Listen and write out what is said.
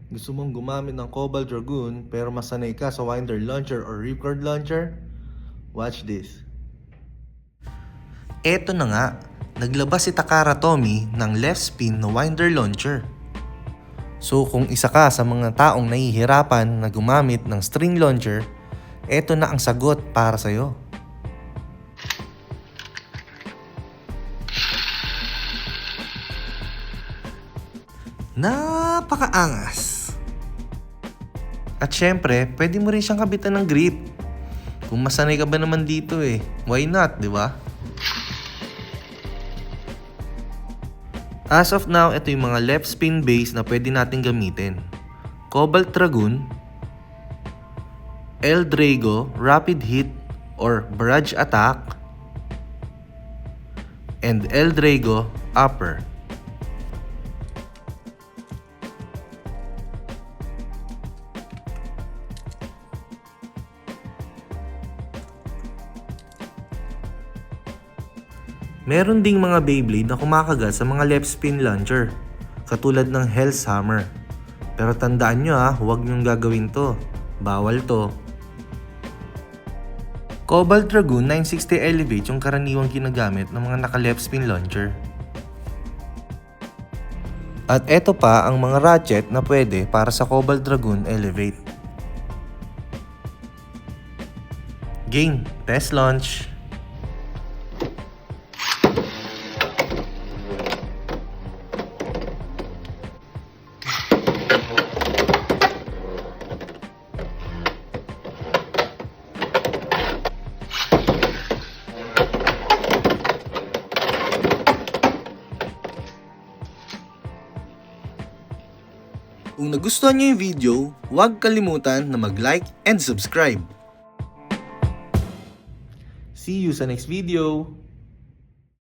Gusto mong gumamit ng Cobalt Dragoon pero masanay ka sa Winder Launcher or Ripcord Launcher? Watch this. Eto na nga, naglabas si Takara Tomy ng left spin na Winder Launcher. So kung isa ka sa mga taong nahihirapan na gumamit ng string launcher, eto na ang sagot para sa'yo. Napakaangas! At syempre, pwede mo rin siyang kabitan ng grip. Kung masanay ka ba naman dito why not, di ba? As of now, ito yung mga left spin base na pwede natin gamitin. Cobalt Dragoon, El Drago Rapid Hit or Barrage Attack, and El Drago Upper. Meron ding mga Beyblade na kumakagat sa mga left spin launcher, katulad ng Hell's Hammer. Pero tandaan nyo huwag nyong gagawin to. Bawal to. Cobalt Dragoon 960 Elevate yung karaniwang ginagamit ng mga naka-left spin launcher. At eto pa ang mga ratchet na pwede para sa Cobalt Dragoon Elevate. Game, test launch! Kung nagustuhan niyo yung video, huwag kalimutan na mag-like and subscribe. See you sa next video!